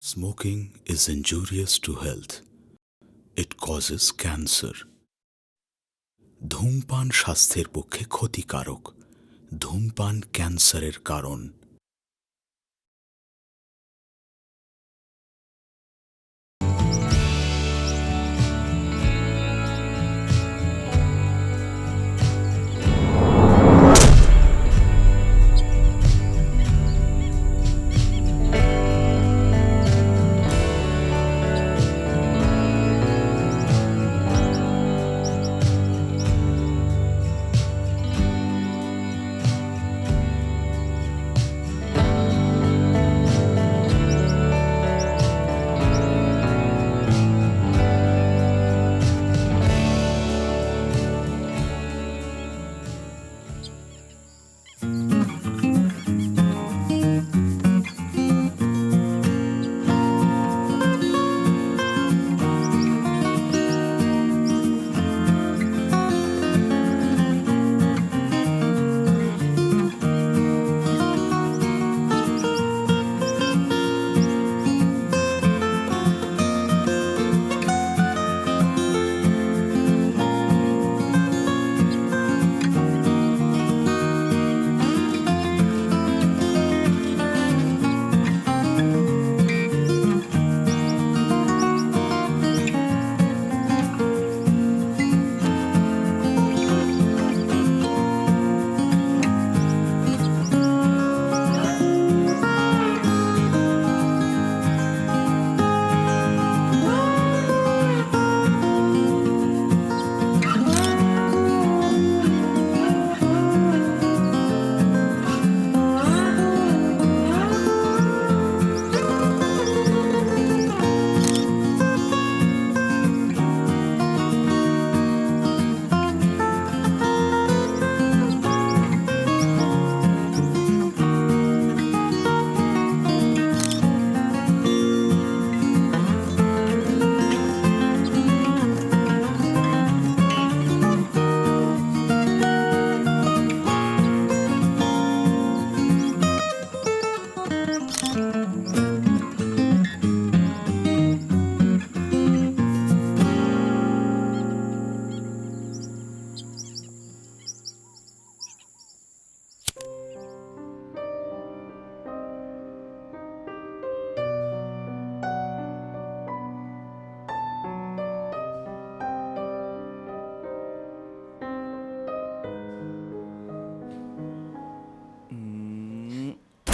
Smoking is injurious to health. It causes cancer. ধূমপান স্বাস্থ্যের পক্ষে ক্ষতিকারক। ধূমপান ক্যান্সারের কারণ।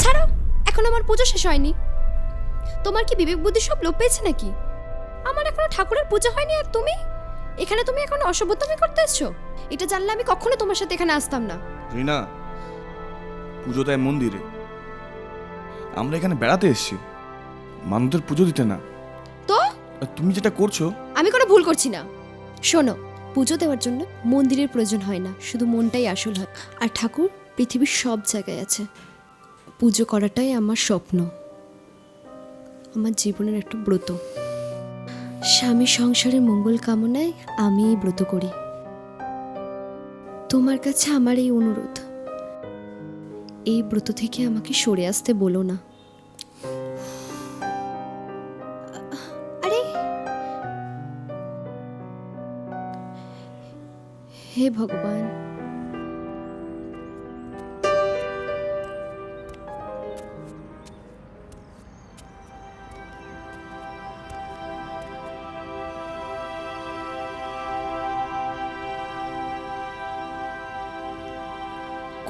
ছাড়ো, এখন আমার পুজো শেষ হয়নি। তোমার কি বিবেক বুদ্ধি সব লোপ পেয়েছে নাকি? আমার এখনো ঠাকুরের পূজা হয়নি আর তুমি তুমি এখন অসভ্যতামি করতে এসছো? এটা জানলে আমি কখনো তোমার সাথে এখানে আসতাম না। রিনা, পুজো দেয় মন্দিরে, আমরা এখানে বেড়াতে এসেছি, মানুষদের পুজো দিতে না। তো আর তুমি যেটা করছো, আমি কোনো ভুল করছি না। শোনো, পুজো দেওয়ার জন্য মন্দিরের প্রয়োজন হয় না, শুধু মনটাই আসল হয়। আর ঠাকুর পৃথিবীর সব জায়গায় আছে। পুজো করাটাই আমার স্বপ্ন, আমার জীবনের একটা ব্রত। স্বামী সংসারের মঙ্গল কামনায় আমি এই ব্রত করি। তোমার কাছে আমার এই অনুরোধ, এই ব্রত থেকে আমাকে সরে আসতে বলো না। আরে হে ভগবান,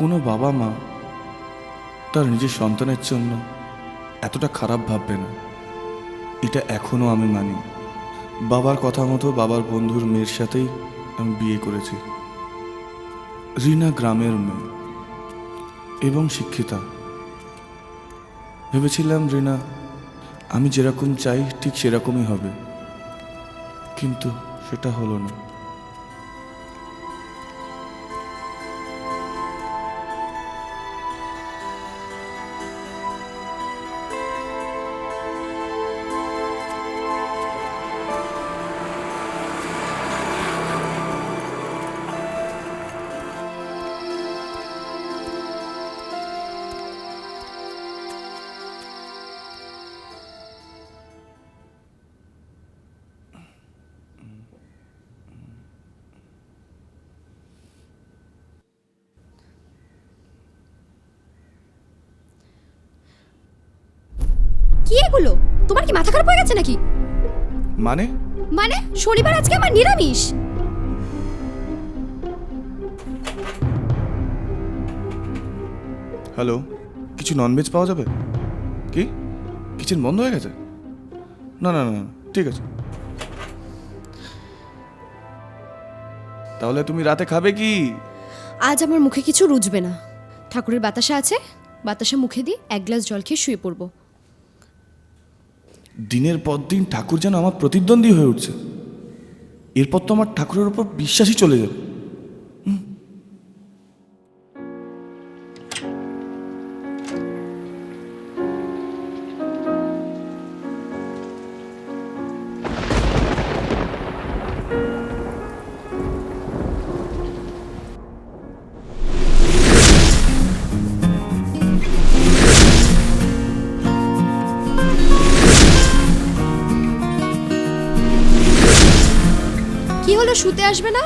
কোনো বাবা মা তার নিজের সন্তানের জন্য এতটা খারাপ ভাববে না, এটা এখনো আমি মানি। বাবার কথা মতো বাবার বন্ধুর মেয়ের সাথেই আমি বিয়ে করেছি। রিনা গ্রামের মেয়ে এবং শিক্ষিতা। ভেবেছিলাম রিনা আমি যেরকম চাই ঠিক সেরকমই হবে, কিন্তু সেটা হলো না। কি এগুলো? তোমার কি মাথা খারাপ হয়ে গেছে নাকি? মানে মানে শনিবার আজকে আমার নিরামিষ। হ্যালো, কিছু ননভেজ পাওয়া যাবে? কি কিচেন বন্ধ হয়ে গেছে? না না না না, ঠিক আছে। তাহলে তুমি রাতে খাবে কি? আজ আমার মুখে কিছু রুজবে না। ঠাকুরের বাতাসা আছে, বাতাসা মুখে দিয়ে এক গ্লাস জল খেয়ে শুয়ে পড়বো। দিনের পর দিন ঠাকুর যেন আমার প্রতিদ্বন্দ্বী হয়ে উঠছে। এরপর তো আমার ঠাকুরের উপর বিশ্বাসই চলে যাবে। কি হলো, শুতে আসবে না?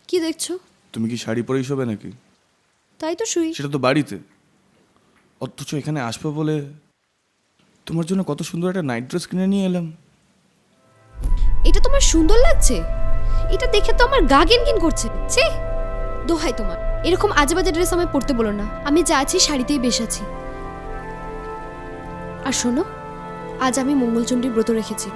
কি দেখছো? তুমি কি শাড়ি পরেই শোবে নাকি? তাই তো শুই। সেটা তো বাড়িতে, অথচ এখানে আসবে বলে তোমার জন্য কত সুন্দর একটা নাইট ড্রেস কিনে নিয়ে এলাম। এটা তোমার সুন্দর লাগছে? এটা দেখে তো আমার গা গিনগিন করছে। ছি, দোহাই তোমার, এরকম আজেবাজে ড্রেস আমায় পরতে বলো না। আমি যা আছি শাড়িতেই বেশ আছি। আর শোনো, আজ আমি মঙ্গলচণ্ডীর ব্রত রেখেছি।